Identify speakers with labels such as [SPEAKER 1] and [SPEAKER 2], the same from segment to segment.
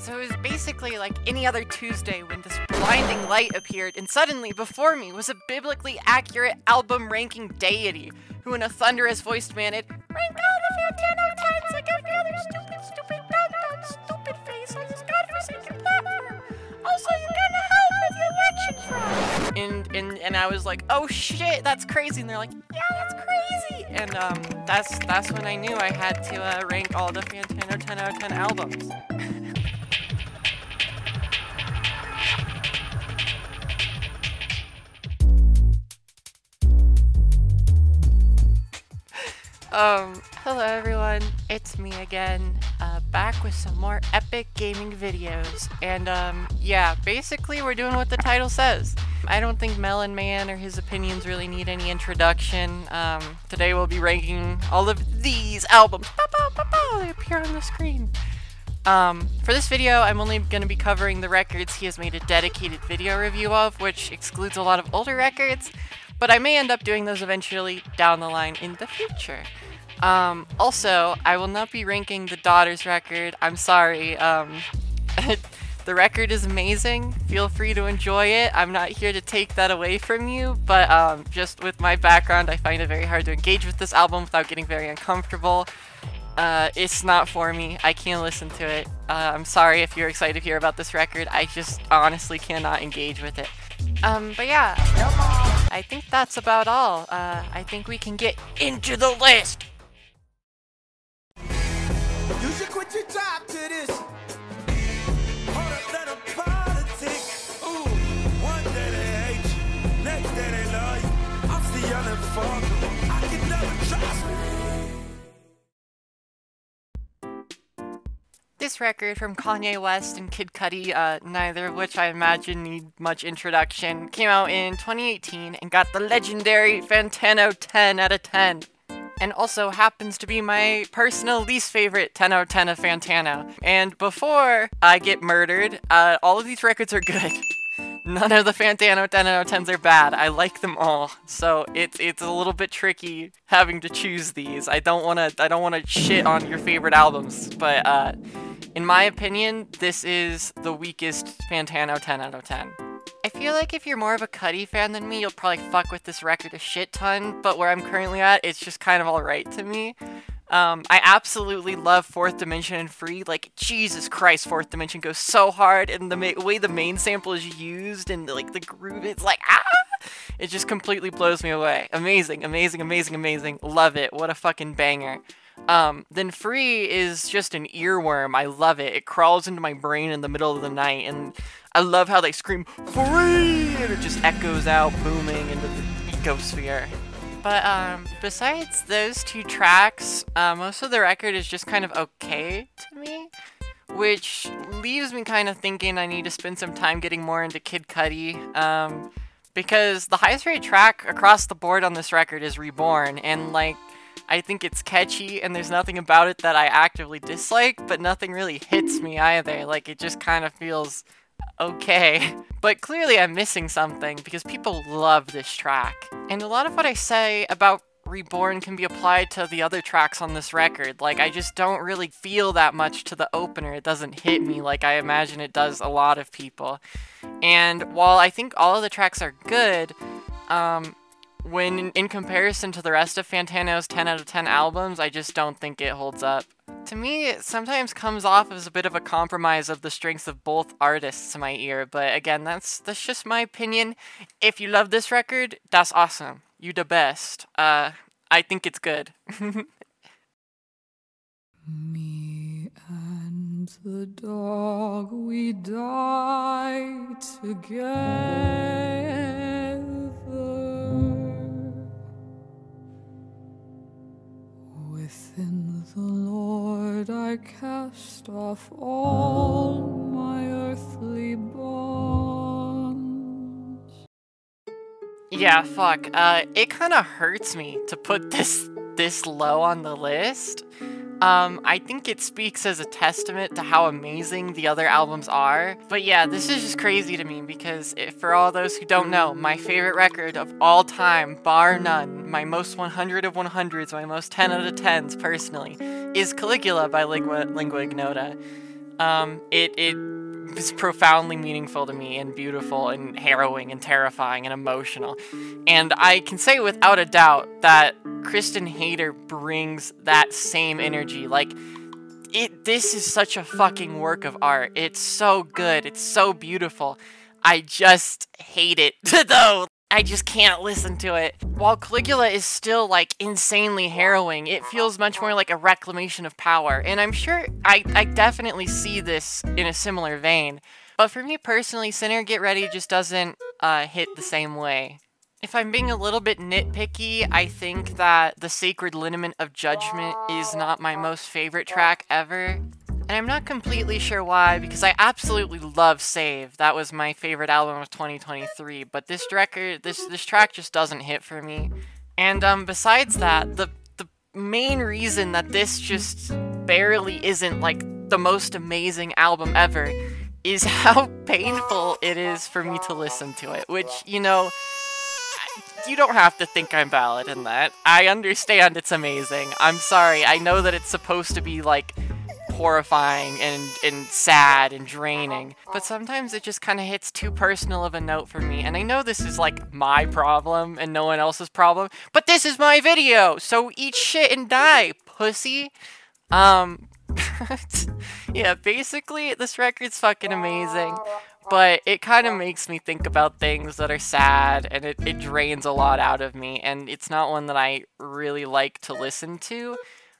[SPEAKER 1] So it was basically like any other Tuesday when this blinding light appeared, and suddenly before me was a biblically accurate album ranking deity who in a thunderous voice demanded, "Rank all the Fantano 10s like every other stupid, dumb, stupid face on this godforsaken platform. Also, you're gonna help with the election fraud." And I was like, "Oh shit, that's crazy." And they're like, "Yeah, that's crazy." And that's when I knew I had to rank all the Fantano 10 out of 10 albums. Hello everyone, it's me again, back with some more epic gaming videos, and yeah, basically we're doing what the title says. I don't think Melon Man or his opinions really need any introduction. Today we'll be ranking all of these albums. They appear on the screen. For this video, I'm only going to be covering the records he has made a dedicated video review of, which excludes a lot of older records, but I may end up doing those eventually down the line in the future. Also, I will not be ranking the Daughters record. I'm sorry. The record is amazing. Feel free to enjoy it. I'm not here to take that away from you, but just with my background, I find it very hard to engage with this album without getting very uncomfortable. It's not for me. I can't listen to it. I'm sorry if you're excited to hear about this record. I just honestly cannot engage with it. But yeah, I think that's about all. I think we can get into the list.
[SPEAKER 2] You should quit your job to this. Hold up, let 'em politic. Ooh, one day they hate you, next day they love you. I'm still yelling fuck 'em. I can never trust me.
[SPEAKER 1] This record from Kanye West and Kid Cudi, neither of which I imagine need much introduction, came out in 2018 and got the legendary Fantano 10 out of 10. And also happens to be my personal least favorite 10 out of 10 of Fantano. And before I get murdered, all of these records are good. None of the Fantano 10 out of 10s are bad. I like them all. So it's a little bit tricky having to choose these. I don't wanna shit on your favorite albums, but in my opinion, this is the weakest Fantano 10 out of 10. I feel like if you're more of a Cudi fan than me, you'll probably fuck with this record a shit ton, but where I'm currently at, it's just kind of alright to me. I absolutely love Fourth Dimension and Free. Like, Jesus Christ, Fourth Dimension goes so hard, and the way the main sample is used, and like the groove, it's like, ah! It just completely blows me away. Amazing, amazing, amazing, amazing. Love it. What a fucking banger. Then Free is just an earworm. I love it. It crawls into my brain in the middle of the night, and I love how they scream, "Free!" and it just echoes out, booming into the ecosphere. But, besides those two tracks, most of the record is just kind of okay to me, which leaves me kind of thinking I need to spend some time getting more into Kid Cudi, because the highest rated track across the board on this record is Reborn, and, like, I think it's catchy, and there's nothing about it that I actively dislike, but nothing really hits me either. Like, it just kind of feels okay. But clearly I'm missing something, because people love this track. And a lot of what I say about Reborn can be applied to the other tracks on this record. Like, I just don't really feel that much to the opener. It doesn't hit me like I imagine it does a lot of people. And while I think all of the tracks are good, when in comparison to the rest of Fantano's 10 out of 10 albums, I just don't think it holds up. To me, it sometimes comes off as a bit of a compromise of the strengths of both artists to my ear, but again, that's just my opinion. If you love this record, that's awesome. You the best. I think it's good.
[SPEAKER 3] Me and the dog, we die together. Within the Lord I cast off all my earthly bonds.
[SPEAKER 1] Yeah, fuck. It kind of hurts me to put this low on the list. I think it speaks as a testament to how amazing the other albums are. But yeah, this is just crazy to me because for all those who don't know, my favorite record of all time, bar none, my most 100 of 100s, my most 10 out of 10s personally, is Caligula by Lingua Ignota. It was profoundly meaningful to me and beautiful and harrowing and terrifying and emotional. And I can say without a doubt that Kristen Hayter brings that same energy. Like, this is such a fucking work of art. It's so good. It's so beautiful. I just hate it, though. I just can't listen to it. While Caligula is still, like, insanely harrowing, it feels much more like a reclamation of power. And I'm sure I definitely see this in a similar vein. But for me personally, Sinner Get Ready just doesn't hit the same way. If I'm being a little bit nitpicky, I think that The Sacred Liniment of Judgment is not my most favorite track ever. And I'm not completely sure why, because I absolutely love Save. That was my favorite album of 2023, but this record, this track just doesn't hit for me. And besides that, the main reason that this just barely isn't like the most amazing album ever is how painful it is for me to listen to it, which, you know, you don't have to think I'm valid in that. I understand it's amazing. I'm sorry, I know that it's supposed to be like horrifying and sad and draining, but sometimes it just kind of hits too personal of a note for me. And I know this is like my problem and no one else's problem, but this is my video, so eat shit and die, pussy. Yeah, basically this record's fucking amazing, but it kind of makes me think about things that are sad, and it drains a lot out of me, and it's not one that I really like to listen to.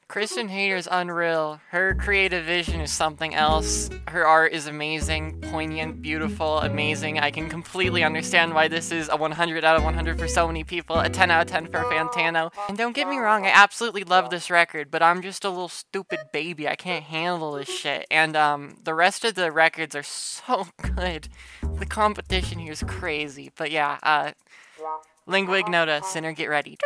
[SPEAKER 1] Kristen Hayter's unreal. Her creative vision is something else. Her art is amazing, poignant, beautiful, amazing. I can completely understand why this is a 100 out of 100 for so many people, a 10 out of 10 for Fantano. And don't get me wrong, I absolutely love this record, but I'm just a little stupid baby. I can't handle this shit. And the rest of the records are so good. The competition here is crazy. But yeah, Lingua Ignota, Sinner Get Ready.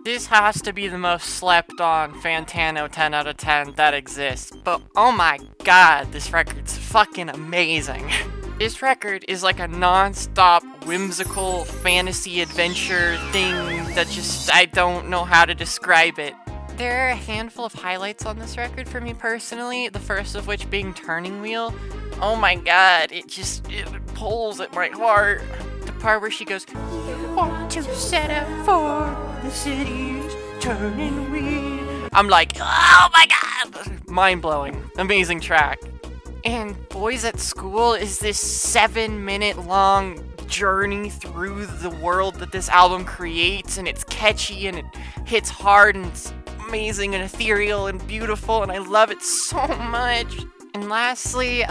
[SPEAKER 1] This has to be the most slept on Fantano 10 out of 10 that exists, but oh my god, this record's fucking amazing. This record is like a non-stop whimsical fantasy adventure thing that just, I don't know how to describe it. There are a handful of highlights on this record for me personally, the first of which being Turning Wheel. Oh my god, it pulls at my heart. The part where she goes, "You want to set out for the city's turning wheel." I'm like, oh my god! Mind-blowing. Amazing track. And Boys at School is this 7-minute long journey through the world that this album creates, and it's catchy and it hits hard and it's amazing and ethereal and beautiful, and I love it so much. And lastly,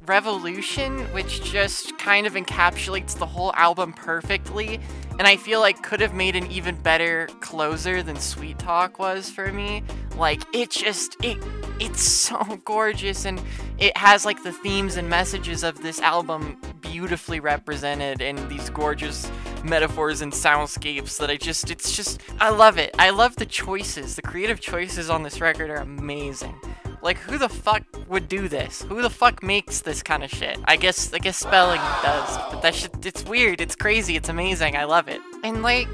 [SPEAKER 1] Revolution, which just kind of encapsulates the whole album perfectly, and I feel like could have made an even better closer than Sweet Talk was for me. Like, it's so gorgeous, and it has like the themes and messages of this album beautifully represented in these gorgeous metaphors and soundscapes that I love it. I love the choices. The creative choices on this record are amazing. Like, who the fuck would do this? Who the fuck makes this kind of shit? I guess Spelling does, but that shit, it's weird, it's crazy, it's amazing, I love it. And like,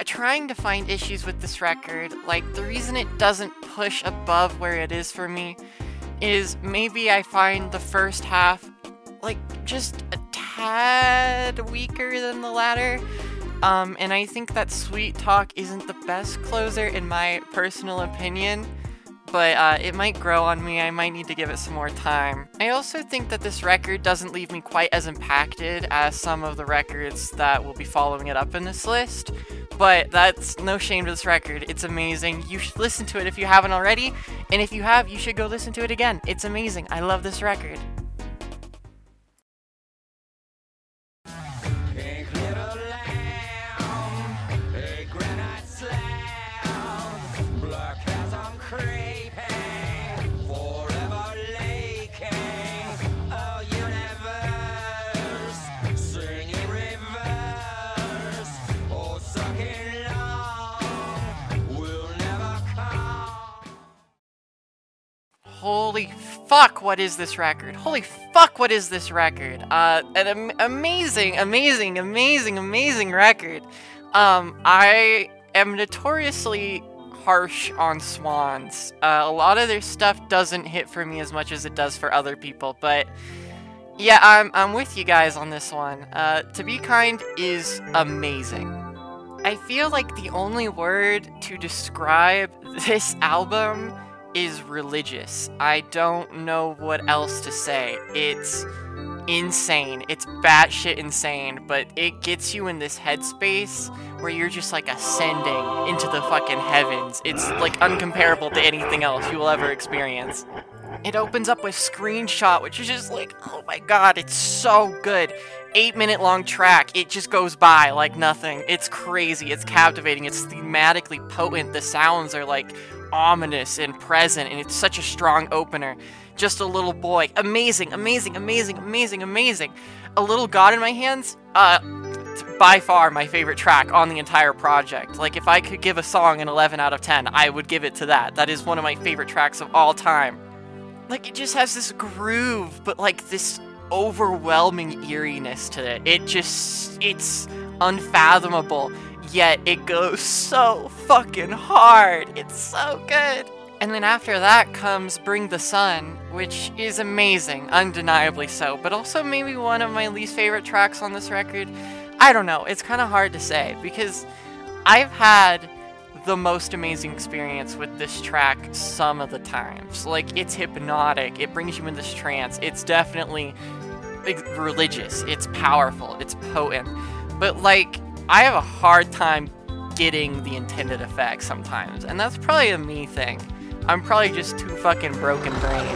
[SPEAKER 1] trying to find issues with this record, like, the reason it doesn't push above where it is for me is maybe I find the first half, like, just a tad weaker than the latter. And I think that Sweet Talk isn't the best closer in my personal opinion. But it might grow on me, I might need to give it some more time. I also think that this record doesn't leave me quite as impacted as some of the records that will be following it up in this list, but that's no shame to this record. It's amazing. You should listen to it if you haven't already, and if you have, you should go listen to it again. It's amazing. I love this record. Holy fuck, what is this record? Holy fuck, what is this record? An amazing record. I am notoriously harsh on Swans. A lot of their stuff doesn't hit for me as much as it does for other people, but yeah, I'm with you guys on this one. To Be Kind is amazing. I feel like the only word to describe this album is religious. I don't know what else to say. It's insane. It's batshit insane, but it gets you in this headspace where you're just like ascending into the fucking heavens. It's like uncomparable to anything else you will ever experience. It opens up with Screenshot, which is just like, oh my god, it's so good. 8-minute long track, it just goes by like nothing. It's crazy, it's captivating, it's thematically potent, the sounds are like ominous and present, and it's such a strong opener. Just a Little Boy, amazing. A Little God in My Hands, by far my favorite track on the entire project. Like, if I could give a song an 11 out of 10, I would give it to that. That is one of my favorite tracks of all time. Like, it just has this groove, but like this overwhelming eeriness to it. It's unfathomable, yet it goes so fucking hard. It's so good. And then after that comes Bring the Sun, which is amazing, undeniably so, but also maybe one of my least favorite tracks on this record. I don't know, it's kind of hard to say, because I've had the most amazing experience with this track some of the times. Like, it's hypnotic, it brings you in this trance, it's definitely religious, it's powerful, it's potent, but like, I have a hard time getting the intended effect sometimes, and that's probably a me thing. I'm probably just too fucking broken brain.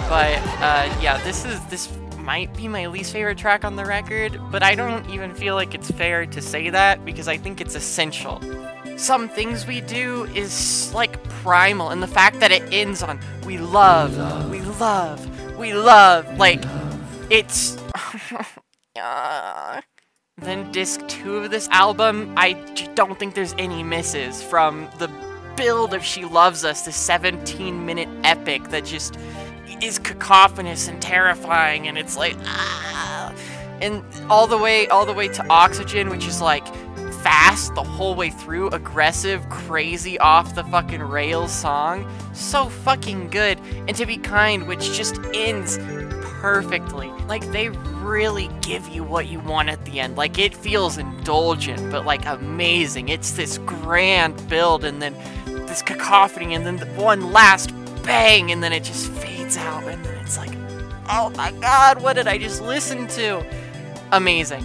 [SPEAKER 1] But yeah, this might be my least favorite track on the record, but I don't even feel like it's fair to say that because I think it's essential. Some Things We Do is like primal, and the fact that it ends on we love, like it's Then disc 2 of this album, I don't think there's any misses from the build of She Loves Us, the 17-minute epic that just is cacophonous and terrifying, and it's like, ah! And all the way to Oxygen, which is like fast the whole way through, aggressive, crazy, off the fucking rails song, so fucking good. And To Be Kind, which just ends perfectly. Like, they really give you what you want at the end. Like, it feels indulgent, but like amazing. It's this grand build, and then this cacophony, and then one last bang, and then it just fades out, and then it's like, oh my god, what did I just listen to? Amazing.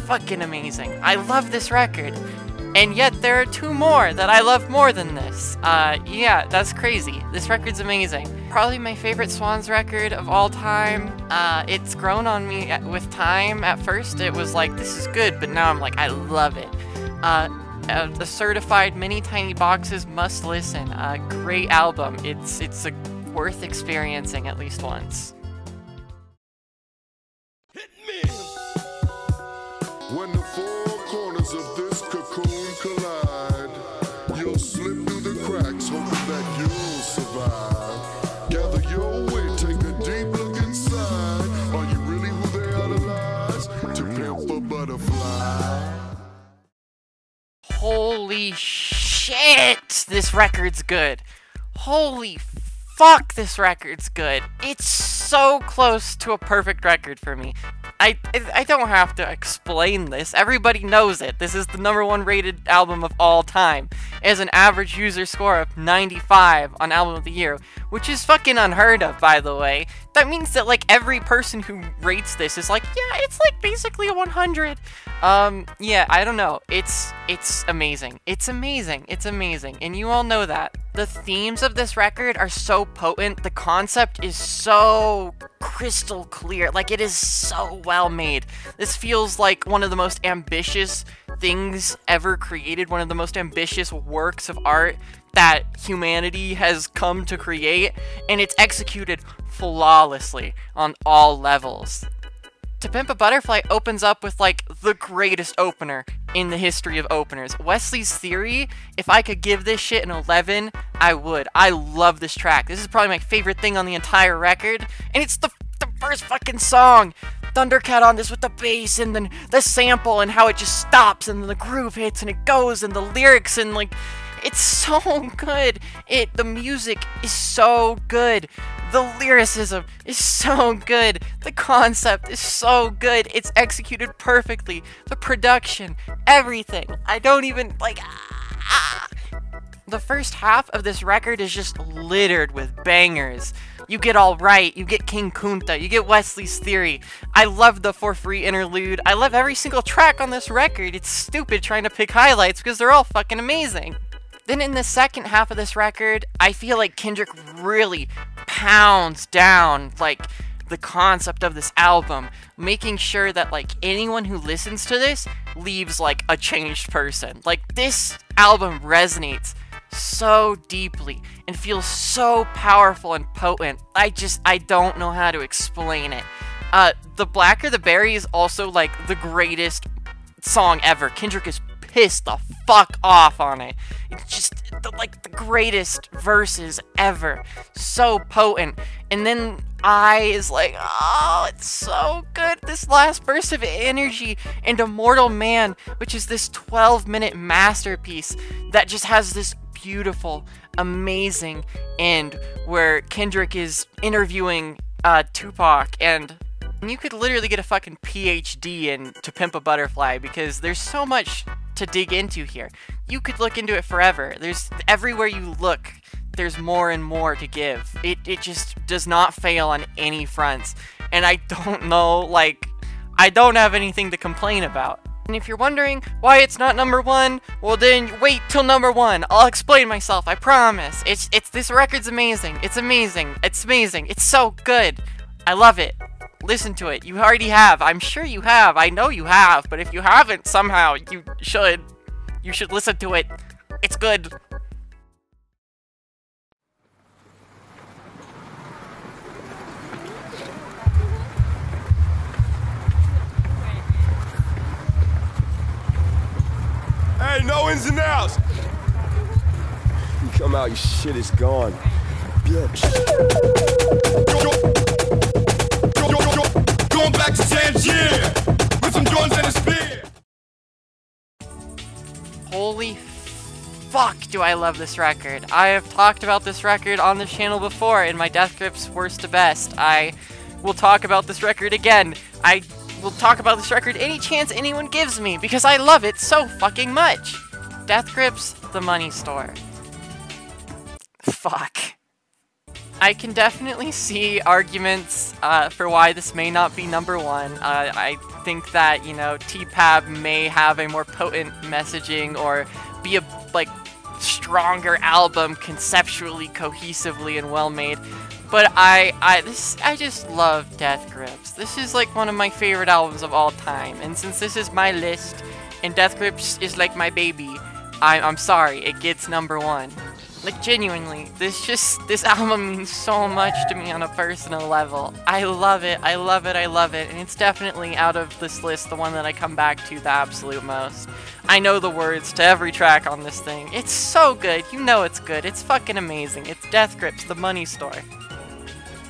[SPEAKER 1] Fucking amazing. I love this record. And yet there are 2 more that I love more than this. Yeah, that's crazy. This record's amazing. Probably my favorite Swans record of all time. It's grown on me with time. At first it was like, this is good, but now I'm like, I love it. The certified Many Tiny Boxes must listen. Great album. It's worth experiencing at least once.
[SPEAKER 2] Hit me! When the 4 corners of this cocoon collide, you'll slip through the cracks, hoping that you'll survive. Gather your weight, take a deep look inside. Are you really who they idolize? To pimp a butterfly.
[SPEAKER 1] Holy shit, this record's good. Holy fuck, this record's good. It's so close to a perfect record for me. I don't have to explain this. Everybody knows it. This is the #1 rated album of all time. It has an average user score of 95 on Album of the Year, which is fucking unheard of, by the way. That means that, like, every person who rates this is like, yeah, it's like basically a 100. Yeah, I don't know. It's amazing. It's amazing. It's amazing. And you all know that. The themes of this record are so potent. The concept is so crystal clear. Like, it is so well made. This feels like one of the most ambitious things ever created, one of the most ambitious works of art that humanity has come to create, and it's executed flawlessly on all levels. To Pimp a Butterfly opens up with, like, the greatest opener in the history of openers. Wesley's Theory, if I could give this shit an 11, I would. I love this track. This is probably my favorite thing on the entire record, and it's the first fucking song. Thundercat on this with the bass, and then the sample, and how it just stops, and then the groove hits, and it goes, and the lyrics, and, like, it's so good. The music is so good. The lyricism is so good. The concept is so good. It's executed perfectly. The production, everything. I don't even, like, The first half of this record is just littered with bangers. You get All Right, you get King Kunta, you get Wesley's Theory. I love the For Free interlude. I love every single track on this record. It's stupid trying to pick highlights because they're all fucking amazing. Then in the second half of this record, I feel like Kendrick really pounds down, like, the concept of this album, making sure that, like, anyone who listens to this leaves, like, a changed person. Like, this album resonates so deeply and feels so powerful and potent. I don't know how to explain it. The Blacker the Berry is also, like, the greatest song ever. Kendrick is pissed the fuck off on it. It's just the greatest verses ever. So potent. And then I is like, oh, it's so good. This last burst of energy and Immortal Man, which is this 12-minute masterpiece that just has this beautiful, amazing end where Kendrick is interviewing Tupac, and you could literally get a fucking PhD in To Pimp a Butterfly because there's so much to dig into here. You could look into it forever. There's everywhere you look, there's more and more to give. It just does not fail on any fronts. And I don't know, like, I don't have anything to complain about. And if you're wondering why it's not number one, well then wait till number one. I'll explain myself, I promise. This record's amazing. It's amazing. It's amazing. It's so good. I love it. Listen to it. You already have. I'm sure you have. I know you have. But if you haven't, somehow, you should. You should listen to it. It's good.
[SPEAKER 2] Hey, no ins and outs. You come out, your shit is gone. Bitch. Going back to Tangier with some guns and a spear.
[SPEAKER 1] Holy fuck, do I love this record. I have talked about this record on this channel before in my Death Grips Worst to Best. I will talk about this record again. I will talk about this record any chance anyone gives me because I love it so fucking much. Death Grips, the money store. Fuck. I can definitely see arguments for why this may not be number one. I think that, you know, T-Pab may have a more potent messaging or be a, like, stronger album conceptually, cohesively, and well-made. But I just love Death Grips. This is, like, one of my favorite albums of all time. And since this is my list, and Death Grips is, like, my baby, I'm sorry, it gets number one. Like, genuinely, this album means so much to me on a personal level. I love it, I love it, I love it, and it's definitely, out of this list, the one that I come back to the absolute most. I know the words to every track on this thing. It's so good, you know it's good, it's fucking amazing. It's Death Grips, the money store.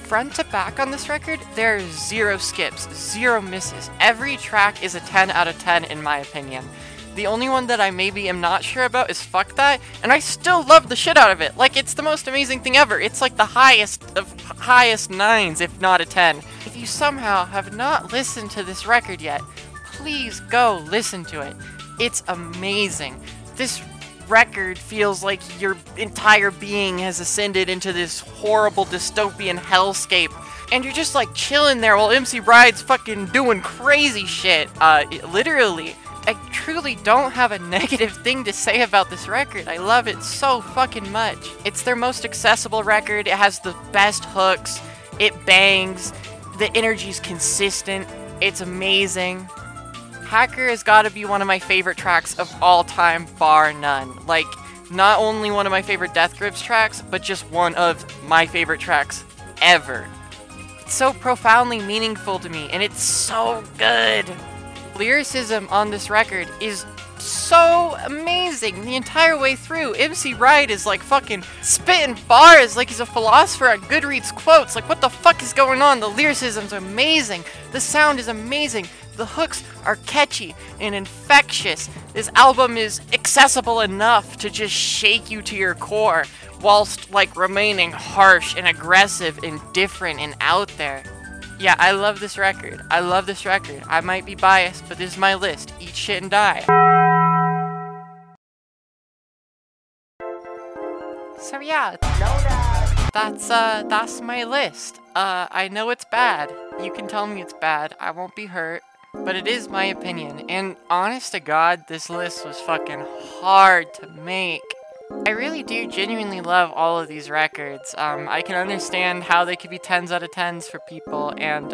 [SPEAKER 1] Front to back on this record, there are 0 skips, 0 misses. Every track is a 10 out of 10 in my opinion. The only one that I maybe am not sure about is Fuck That, and I still love the shit out of it. Like, it's the most amazing thing ever. It's like the highest of highest 9s, if not a 10. If you somehow have not listened to this record yet, please go listen to it. It's amazing. This record feels like your entire being has ascended into this horrible dystopian hellscape, and you're just like chilling there while MC Bride's fucking doing crazy shit. Literally. I truly don't have a negative thing to say about this record. I love it so fucking much. It's their most accessible record. It has the best hooks. It bangs. The energy's consistent. It's amazing. Hacker has got to be one of my favorite tracks of all time, bar none. Like, not only one of my favorite Death Grips tracks, but just one of my favorite tracks ever. it's so profoundly meaningful to me, and it's so good. Lyricism on this record is so amazing the entire way through. MC Wright is like fucking spitting bars like he's a philosopher on Goodreads quotes. Like, what the fuck is going on? The lyricism's amazing. The sound is amazing. The hooks are catchy and infectious. This album is accessible enough to just shake you to your core, whilst like remaining harsh and aggressive and different and out there. Yeah, I love this record. I love this record. I might be biased, but this is my list. Eat shit and die. So yeah, that's my list. I know it's bad. You can tell me it's bad. I won't be hurt. But it is my opinion. And honest to God, this list was fucking hard to make. I really do genuinely love all of these records. I can understand how they could be 10s out of 10s for people, and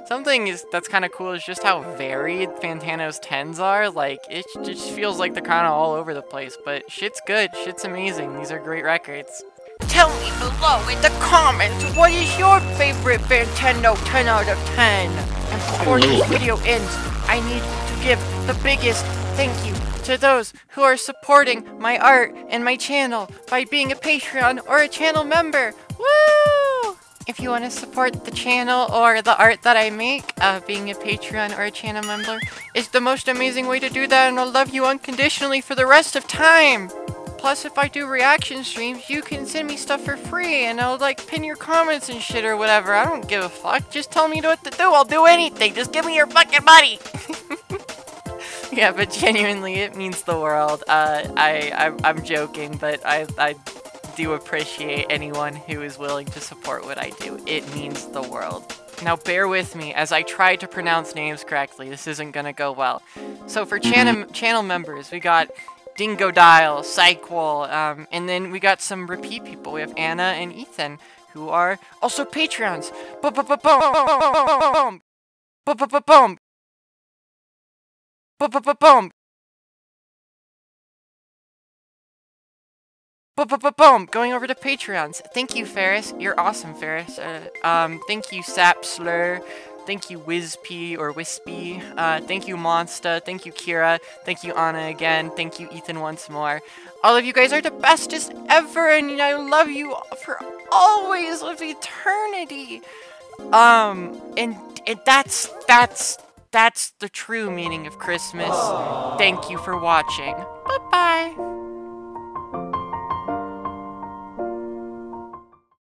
[SPEAKER 1] something that's kind of cool is just how varied Fantano's 10s are. Like, it just feels like they're kind of all over the place, but shit's good, shit's amazing, these are great records. Tell me below in the comments, what is your favorite Fantano 10 out of 10? And before this video ends, I need to give the biggest thank you to those who are supporting my art and my channel by being a Patreon or a channel member. Woo! If you want to support the channel or the art that I make, being a Patreon or a channel member is the most amazing way to do that, and I'll love you unconditionally for the rest of time. Plus, if I do reaction streams, you can send me stuff for free, and I'll like pin your comments and shit or whatever. I don't give a fuck. Just tell me what to do. I'll do anything. Just give me your fucking money. Yeah, but genuinely, it means the world. I'm joking, but I do appreciate anyone who is willing to support what I do. It means the world. Now, bear with me as I try to pronounce names correctly. This isn't gonna go well. So for channel members, we got Dingodial, PsyKwol, and then we got some repeat people. We have Anna and Ethan, who are also Patreons. Boom! Boom! Going over to Patreons. Thank you, Ferris. You're awesome, Ferris. Thank you, Sap Slur. Thank you, Wispy or Wispy. Thank you, Mwansta. Thank you, Kira. Thank you, Anna again. Thank you, Ethan, once more. All of you guys are the bestest ever, and I love you for always of eternity. And that's the true meaning of Christmas. Thank you for watching. Bye-bye.